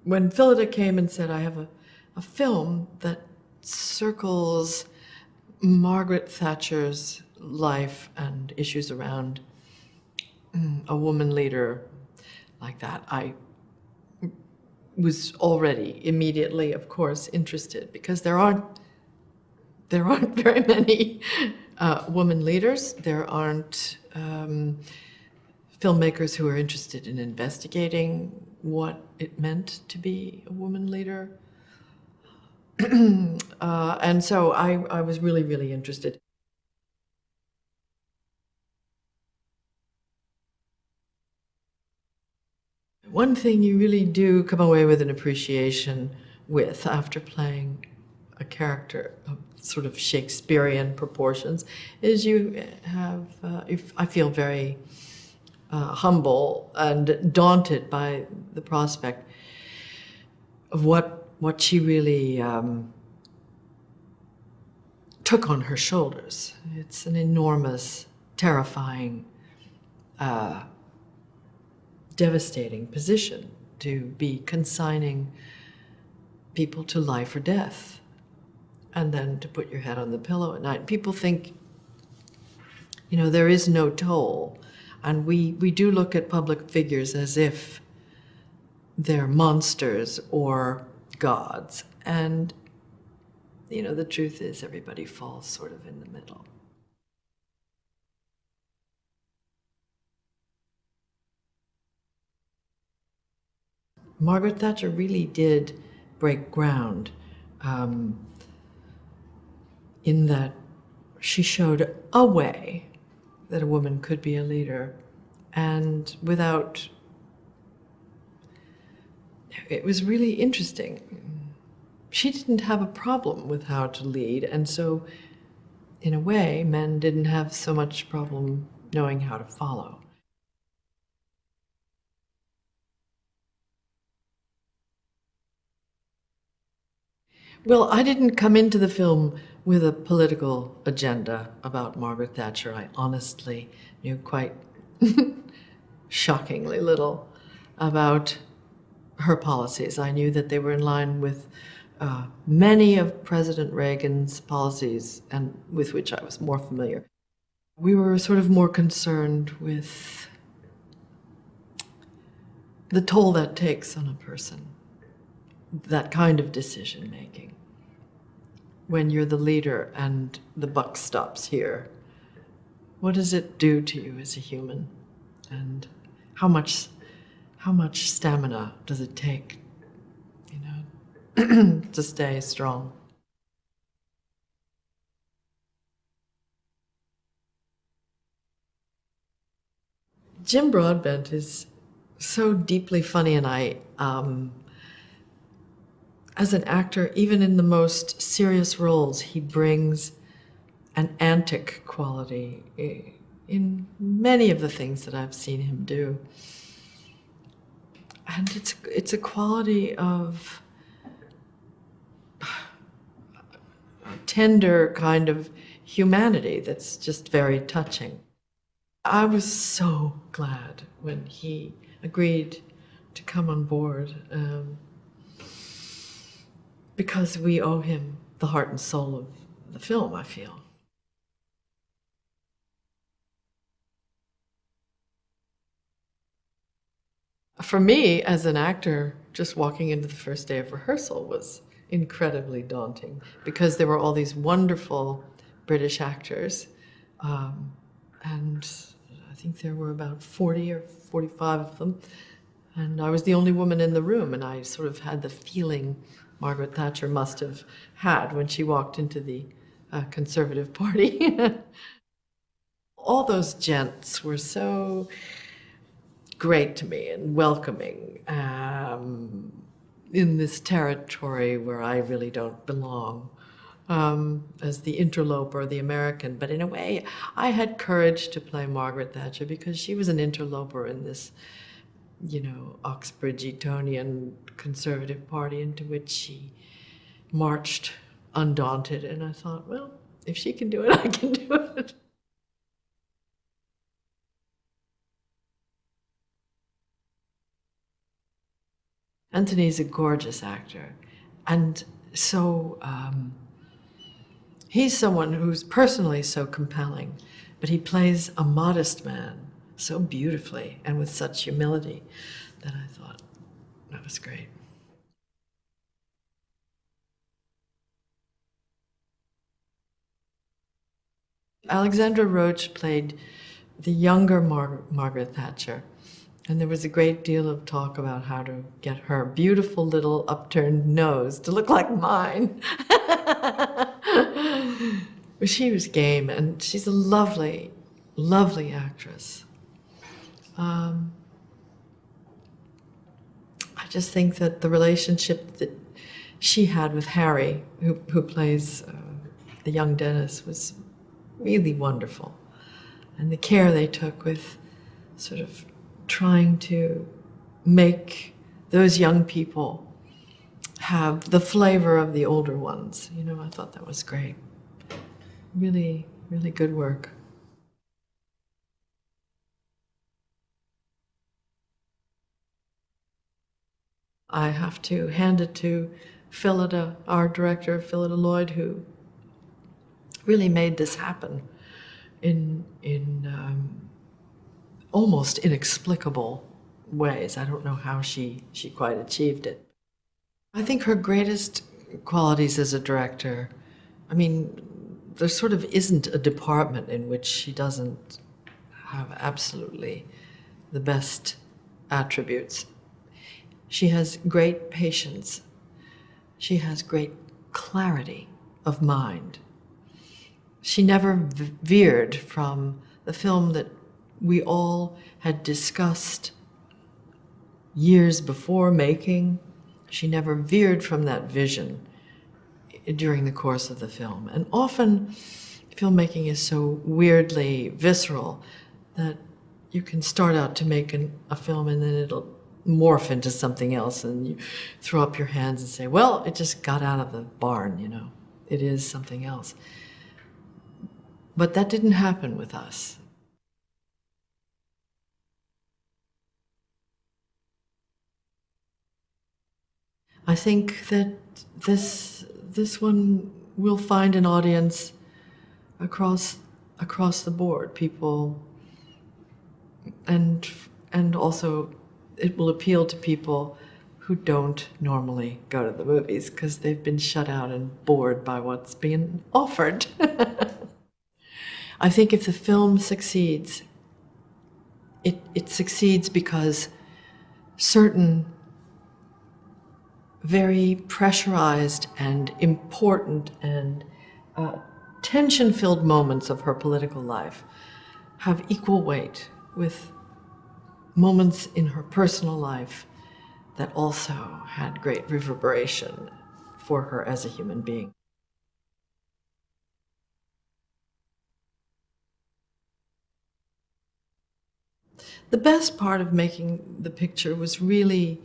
when Phyllida came and said, I have a film that circles Márgáret Thátcher's life and issues around a woman leader like that, I was already immediately, of course, interested, because there aren't very many women leaders. There aren't filmmakers who are interested in investigating what it meant to be a woman leader. And so I was really, really interested. One thing you really do come away with an appreciation with after playing a character of sort of Shakespearean proportions is you have, I feel very humble and daunted by the prospect of what she really took on her shoulders. It's an enormous, terrifying, devastating position to be consigning people to life or death, and then to put your head on the pillow at night. People think, there is no toll, and we do look at public figures as if they're monsters or gods, and the truth is everybody falls sort of in the middle. Márgáret Thátscher really did break ground in that she showed a way that a woman could be a leader, and it was really interesting. She didn't have a problem with how to lead, and so in a way, men didn't have so much problem knowing how to follow. Well, I didn't come into the film with a political agenda about Márgáret Thátscher. I honestly knew quite shockingly little about her policies. I knew that they were in line with many of President Reagan's policies, and with which I was more familiar. We were sort of more concerned with the toll that takes on a person, that kind of decision making. When you're the leader and the buck stops here, what does it do to you as a human? And how much stamina does it take, to stay strong? Jim Broadbent is so deeply funny, and I, as an actor, even in the most serious roles, he brings an antic quality in many of the things that I've seen him do. And it's a quality of a tender kind of humanity that's just very touching. I was so glad when he agreed to come on board, because we owe him the heart and soul of the film, I feel. For me, as an actor, just walking into the first day of rehearsal was incredibly daunting, because there were all these wonderful British actors, and I think there were about 40 or 45 of them, and I was the only woman in the room, and I sort of had the feeling Márgáret Thátscher must have had when she walked into the Conservative Party. All those gents were so great to me and welcoming in this territory where I really don't belong, as the interloper, the American. But in a way, I had courage to play Márgáret Thátscher because she was an interloper in this, Oxbridge-Etonian Conservative Party into which she marched undaunted. And I thought, well, if she can do it, I can do it. Anthony's a gorgeous actor. And so he's someone who's personally so compelling, but he plays a modest man so beautifully and with such humility that I thought that was great. Alexandra Roach played the younger Márgáret Thátsér, and there was a great deal of talk about how to get her beautiful little upturned nose to look like mine. She was game, and she's a lovely, lovely actress. I just think that the relationship that she had with Harry, who plays the young Dennis, was really wonderful. And the care they took with sort of trying to make those young people have the flavor of the older ones. You know, I thought that was great. Really, really good work. I have to hand it to Phyllida, our director, Phyllida Lloyd, who really made this happen in almost inexplicable ways. I don't know how she quite achieved it. I think her greatest qualities as a director, I mean, there sort of isn't a department in which she doesn't have absolutely the best attributes. She has great patience. She has great clarity of mind. She never veered from the film that we all had discussed years before making. She never veered from that vision during the course of the film. And often filmmaking is so weirdly visceral that you can start out to make a film and then it'll morph into something else, and you throw up your hands and say, well, it just got out of the barn, you know. It is something else. But that didn't happen with us. I think that this one will find an audience across the board, people, and also it will appeal to people who don't normally go to the movies because they've been shut out and bored by what's being offered. I think if the film succeeds, it succeeds because certain very pressurized and important and tension-filled moments of her political life have equal weight with moments in her personal life that also had great reverberation for her as a human being. The best part of making the picture was really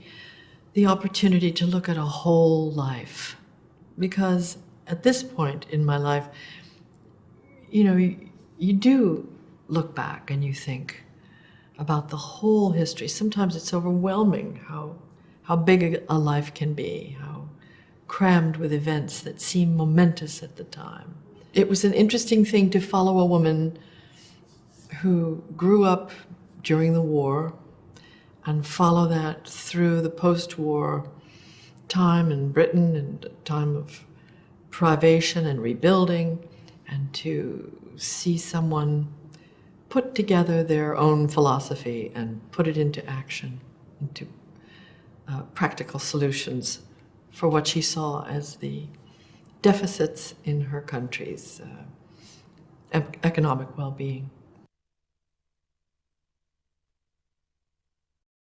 the opportunity to look at a whole life. Because at this point in my life, you know, you do look back and you think about the whole history. Sometimes it's overwhelming how big a life can be, how crammed with events that seem momentous at the time. It was an interesting thing to follow a woman who grew up during the war and follow that through the post-war time in Britain and time of privation and rebuilding, and to see someone put together their own philosophy and put it into action, into practical solutions for what she saw as the deficits in her country's economic well-being.